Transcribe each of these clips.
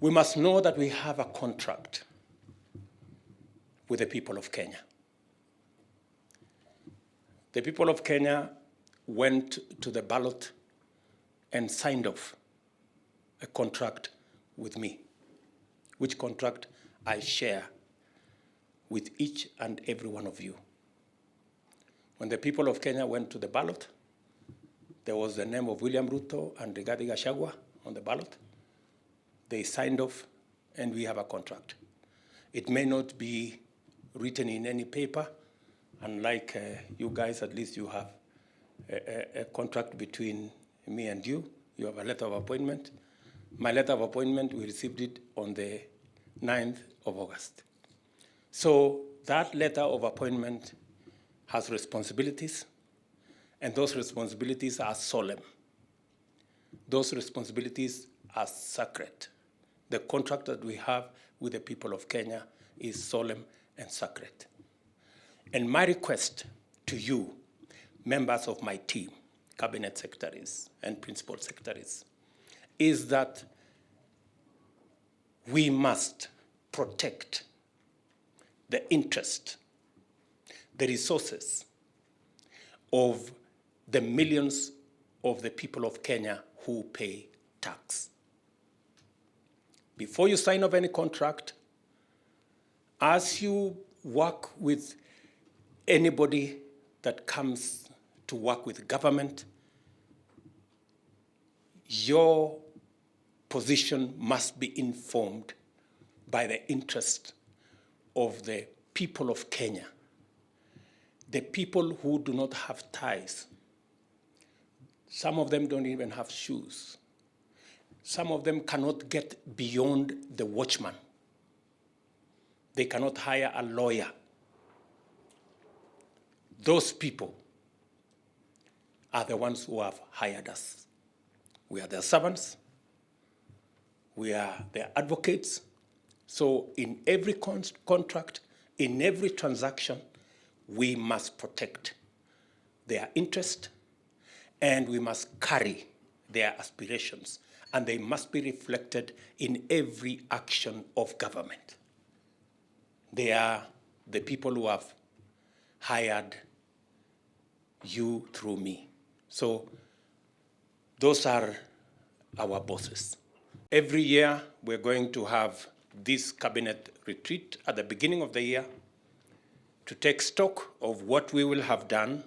We must know that we have a contract with the people of Kenya. The people of Kenya went to the ballot and signed off a contract with me, which contract I share with each and every one of you. When the people of Kenya went to the ballot, there was the name of William Ruto and Rigathi Gachagua on the ballot. They signed off, and we have a contract. It may not be written in any paper, unlike you guys, at least you have a contract between me and you. You have a letter of appointment. My letter of appointment, we received it on the 9th of August. So that letter of appointment has responsibilities, and those responsibilities are solemn. Those responsibilities are sacred. The contract that we have with the people of Kenya is solemn and sacred. And my request to you, members of my team, cabinet secretaries and principal secretaries, is that we must protect the interest, the resources of the millions of the people of Kenya who pay tax. Before you sign off any contract, as you work with anybody that comes to work with government, your position must be informed by the interest of the people of Kenya, the people who do not have ties. Some of them don't even have shoes. Some of them cannot get beyond the watchman. They cannot hire a lawyer. Those people are the ones who have hired us. We are their servants. We are their advocates. So in every contract, in every transaction, we must protect their interest, and we must carry their aspirations, and they must be reflected in every action of government. They are the people who have hired you through me. So those are our bosses. Every year, we're going to have this cabinet retreat at the beginning of the year to take stock of what we will have done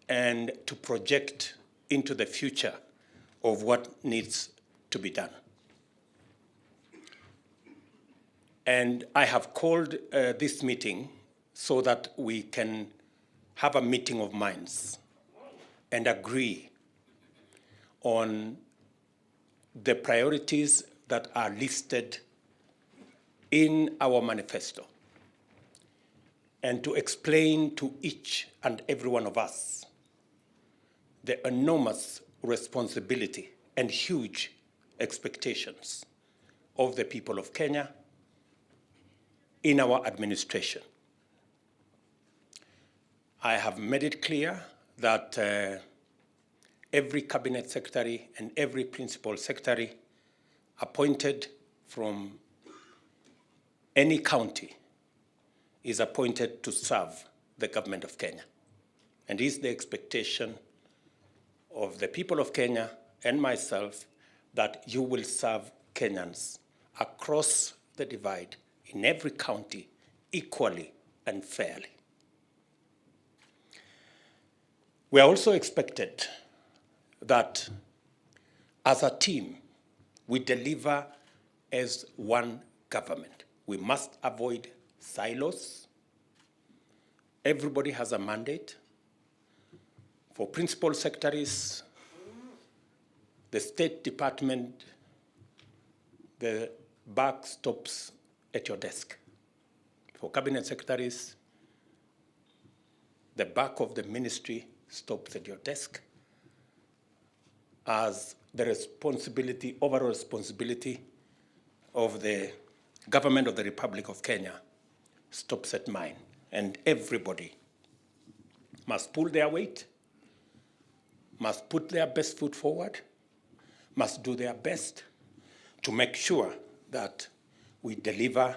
and to project into the future of what needs to be done. And I have called this meeting so that we can have a meeting of minds and agree on the priorities that are listed in our manifesto, and to explain to each and every one of us the enormous responsibility and huge expectations of the people of Kenya in our administration. I have made it clear that every cabinet secretary and every principal secretary appointed from any county is appointed to serve the government of Kenya. And it is the expectation of the people of Kenya and myself that you will serve Kenyans across the divide in every county equally and fairly. We are also expected that as a team, we deliver as one government. We must avoid silos. Everybody has a mandate. For principal secretaries, the State Department, the buck stops at your desk. For cabinet secretaries, the buck of the ministry stops at your desk, as the responsibility, overall responsibility of the government of the Republic of Kenya stops at mine. And everybody must pull their weight, must put their best foot forward, must do their best to make sure that we deliver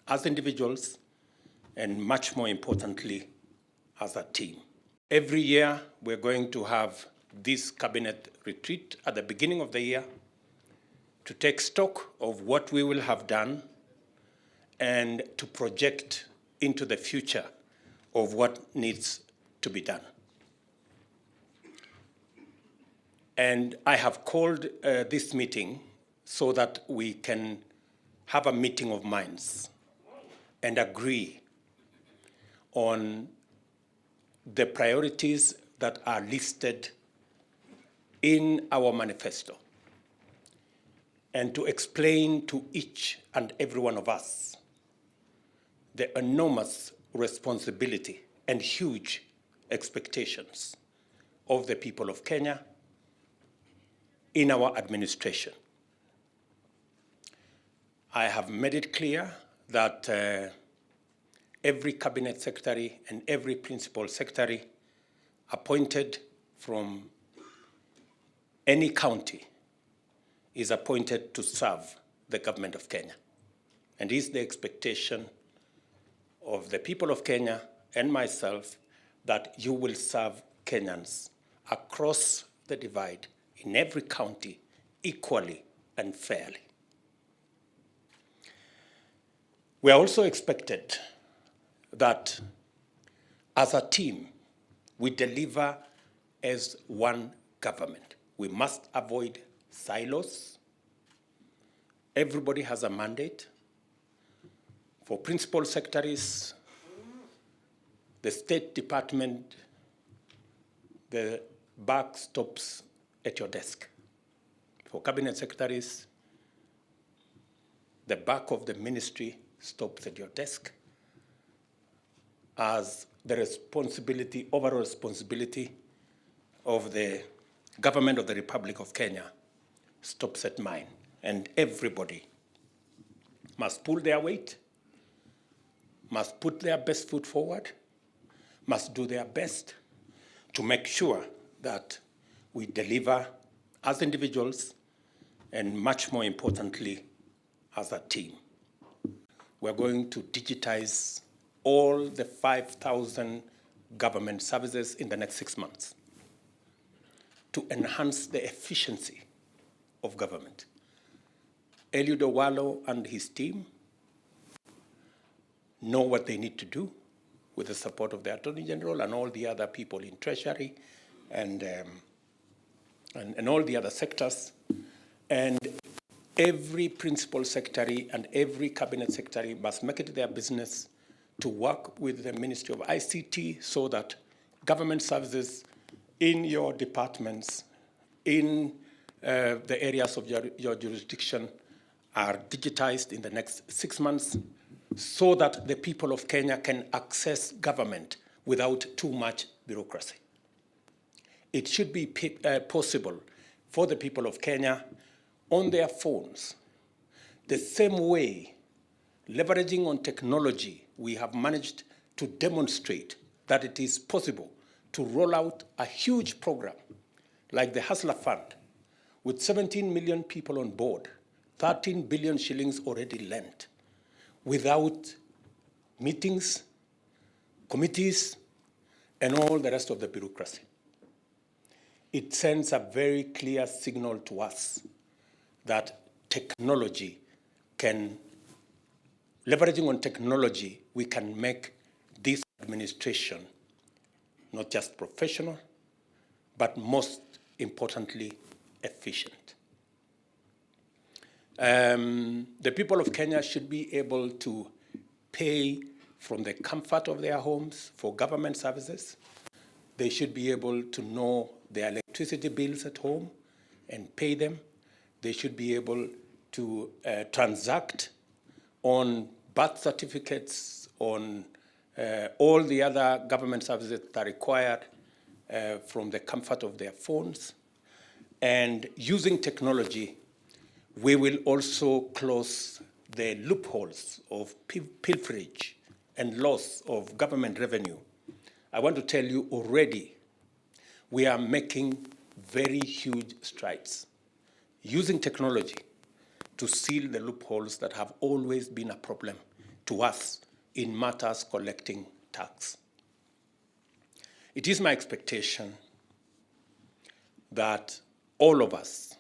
as individuals and much more importantly, as a team. Every year, we're going to have this cabinet retreat at the beginning of the year to take stock of what we will have done and to project into the future of what needs to be done. And I have called this meeting so that we can have a meeting of minds and agree on the priorities that are listed in our manifesto, and to explain to each and every one of us the enormous responsibility and huge expectations of the people of Kenya in our administration. I have made it clear that every cabinet secretary and every principal secretary appointed from any county is appointed to serve the government of Kenya. And it is the expectation of the people of Kenya and myself that you will serve Kenyans across the divide in every county equally and fairly. We are also expected that as a team, we deliver as one government. We must avoid silos. Everybody has a mandate. For principal secretaries, the State Department, the buck stops at your desk. For cabinet secretaries, the buck of the ministry stops at your desk, as the responsibility, overall responsibility of the government of the Republic of Kenya stops at mine. And everybody must pull their weight, must put their best foot forward, must do their best to make sure that we deliver as individuals and much more importantly, as a team. We're going to digitize all the 5,000 government services in the next 6 months to enhance the efficiency of government. Eliud Owalo and his team know what they need to do with the support of the Attorney General and all the other people in Treasury and all the other sectors. And every principal secretary and every cabinet secretary must make it their business to work with the Ministry of ICT so that government services in your departments, in the areas of your jurisdiction are digitized in the next 6 months so that the people of Kenya can access government without too much bureaucracy. It should be possible for the people of Kenya on their phones, the same way, leveraging on technology, we have managed to demonstrate that it is possible to roll out a huge program like the Hustler Fund with 17 million people on board, 13 billion shillings already lent, without meetings, committees, and all the rest of the bureaucracy. It sends a very clear signal to us that technology can, leveraging on technology, we can make this administration not just professional, but most importantly, efficient. The people of Kenya should be able to pay from the comfort of their homes for government services. They should be able to know their electricity bills at home and pay them. They should be able to transact on birth certificates, on all the other government services that are required from the comfort of their phones. And using technology, we will also close the loopholes of pilferage and loss of government revenue. I want to tell you already, we are making very huge strides using technology to seal the loopholes that have always been a problem to us in matters collecting tax. It is my expectation that all of us,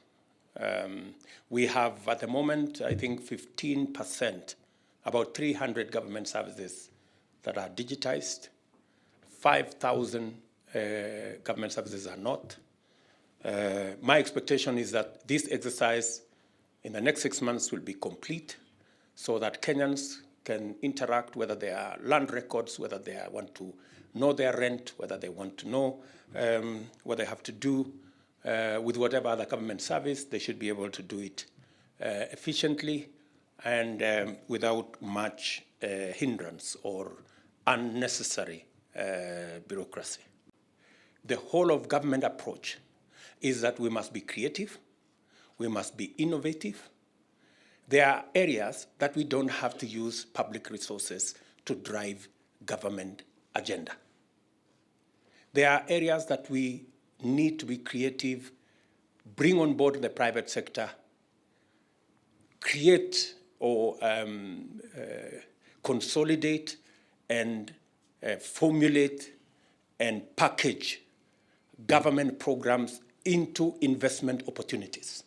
we have at the moment, I think 15%, about 300 government services that are digitized, 5,000 government services are not. My expectation is that this exercise in the next 6 months will be complete so that Kenyans can interact, whether they are land records, whether they want to know their rent, whether they want to know what they have to do with whatever other government service. They should be able to do it efficiently and without much hindrance or unnecessary bureaucracy. The whole of government approach is that we must be creative, we must be innovative. There are areas that we don't have to use public resources to drive government agenda. There are areas that we need to be creative, bring on board the private sector, create or consolidate and formulate and package government programs into investment opportunities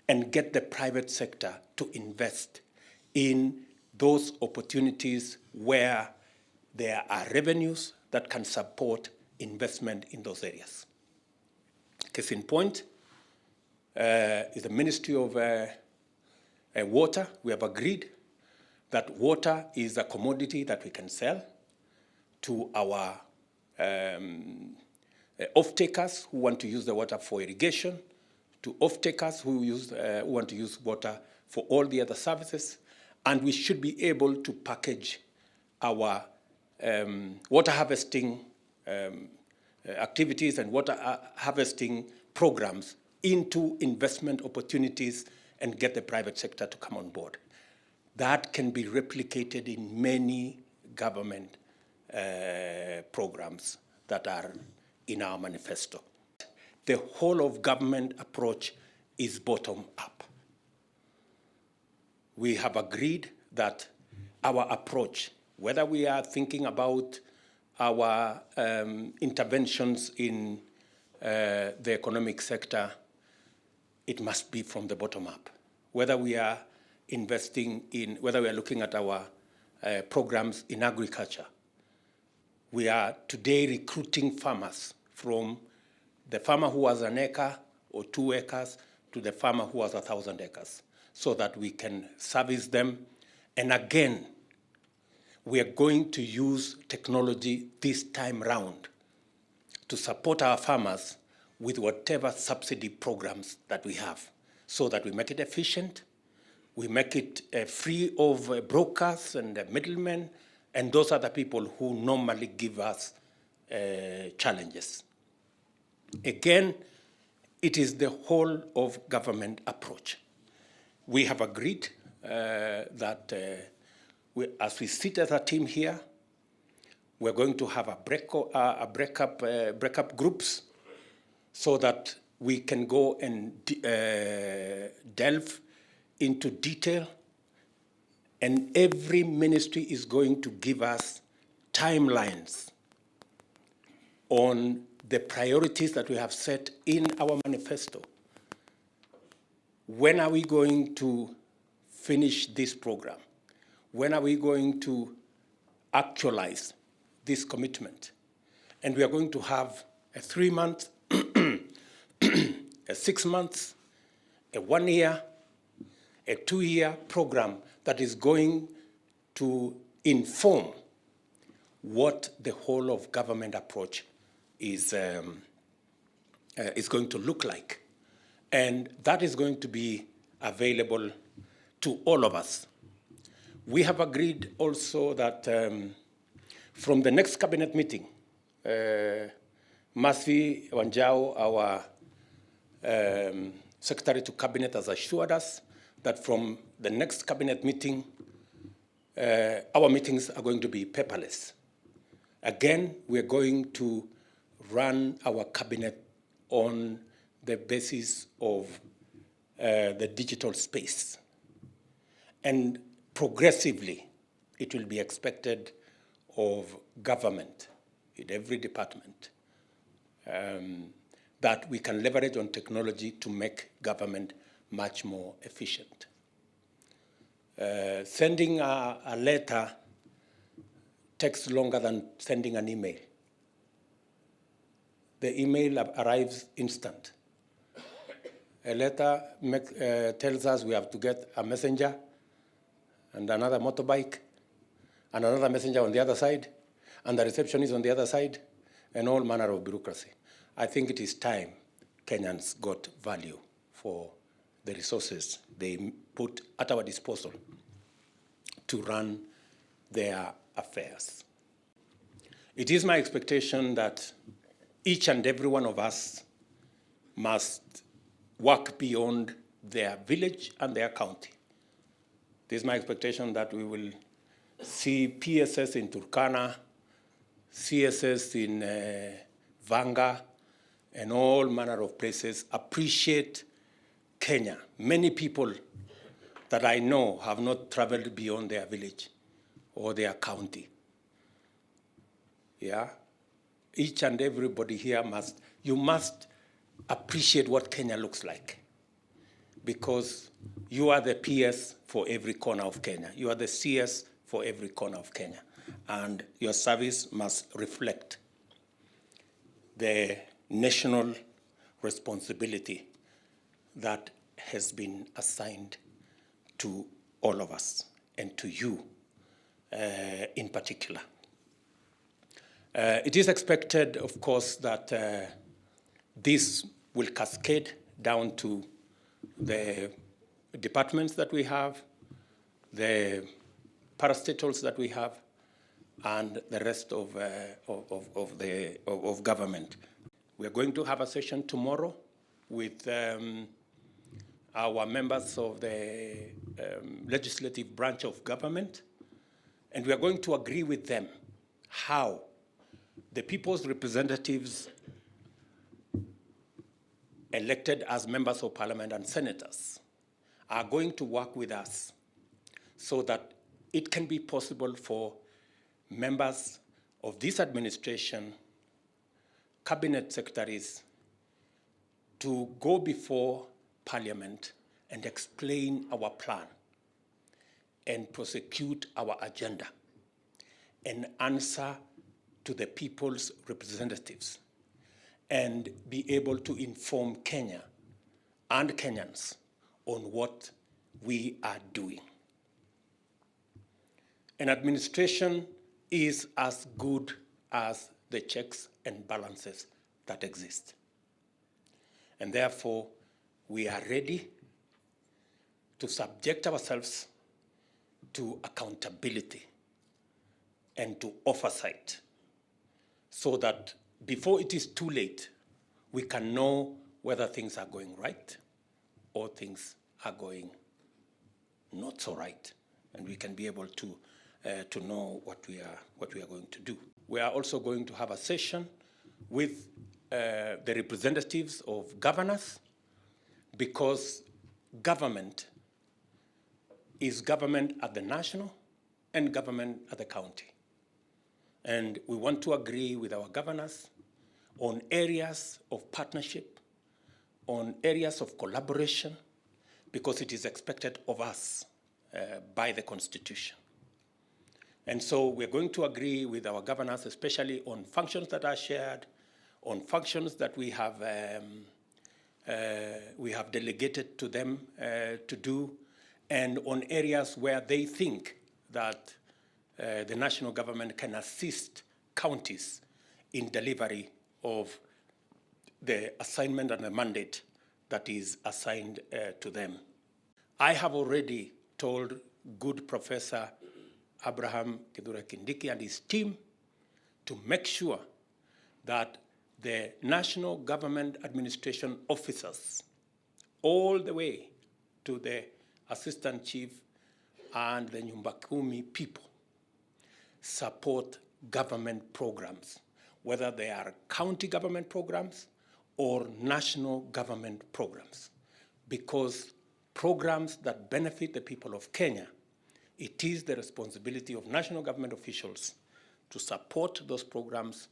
and get the private sector to invest in those opportunities where there are revenues that can support investment in those areas. Case in point is the Ministry of Water. We have agreed that water is a commodity that we can sell to our off-takers who want to use the water for irrigation, to off-takers who want to use water for all the other services, and we should be able to package our water harvesting activities and water harvesting programs into investment opportunities and get the private sector to come on board. That can be replicated in many government programs that are in our manifesto. The whole of government approach is bottom up. We have agreed that our approach, whether we are thinking about our interventions in the economic sector, it must be from the bottom up. Whether we are investing in, whether we are looking at our programs in agriculture, we are today recruiting farmers from the farmer who has an acre or 2 acres to the farmer who has 1,000 acres so that we can service them. And again, we are going to use technology this time round to support our farmers with whatever subsidy programs that we have so that we make it efficient, we make it free of brokers and middlemen, and those are the people who normally give us challenges. Again, it is the whole of government approach. We have agreed that as we sit as a team here, we're going to have a breakup groups so that we can go and delve into detail, and every ministry is going to give us timelines on the priorities that we have set in our manifesto. When are we going to finish this program? When are we going to actualize this commitment? And we are going to have a 3 month, a 6 months, a 1 year, a 2 year program that is going to inform what the whole of government approach is going to look like. And that is going to be available to all of us. We have agreed also that from the next cabinet meeting, Mathi Wanjao, our Secretary to Cabinet, has assured us that from the next cabinet meeting, our meetings are going to be paperless. Again, we're going to run our cabinet on the basis of the digital space. And progressively, it will be expected of government in every department that we can leverage on technology to make government much more efficient. Sending a letter takes longer than sending an email. The email arrives instant. A letter tells us we have to get a messenger and another motorbike and another messenger on the other side, and the receptionist on the other side, and all manner of bureaucracy. I think it is time Kenyans got value for the resources they put at our disposal to run their affairs. It is my expectation that each and every one of us must work beyond their village and their county. It is my expectation that we will see PSS in Turkana, CSS in Vanga, and all manner of places appreciate Kenya. Many people that I know have not traveled beyond their village or their county. Yeah? Each and everybody here you must appreciate what Kenya looks like, because you are the PS for every corner of Kenya. You are the CS for every corner of Kenya. And your service must reflect the national responsibility that has been assigned to all of us, and to you in particular. It is expected, of course, that this will cascade down to the departments that we have, the parastatals that we have, and the rest of government. We are going to have a session tomorrow with our members of the legislative branch of government, and we are going to agree with them how the people's representatives elected as members of parliament and senators are going to work with us so that it can be possible for members of this administration, cabinet secretaries, to go before Parliament and explain our plan and prosecute our agenda and answer to the people's representatives and be able to inform Kenya and Kenyans on what we are doing. An administration is as good as the checks and balances that exist. And therefore, we are ready to subject ourselves to accountability and to oversight so that before it is too late, we can know whether things are going right or things are going not so right, and we can be able to know what we are going to do. We are also going to have a session with the representatives of governors, because government is government at the national and government at the county. And we want to agree with our governors on areas of partnership, on areas of collaboration, because it is expected of us by the Constitution. And so we're going to agree with our governors, especially on functions that are shared, on functions that we have delegated to them to do, and on areas where they think that the national government can assist counties in delivery of the assignment and the mandate that is assigned to them. I have already told good Professor Abraham Kithure Kindiki and his team to make sure that the national government administration officers, all the way to the assistant chief and the Nyumba Kumi people, support government programs, whether they are county government programs or national government programs, because programs that benefit the people of Kenya, it is the responsibility of national government officials to support those programs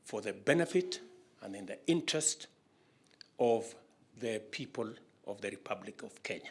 for the benefit and in the interest of the people of the Republic of Kenya.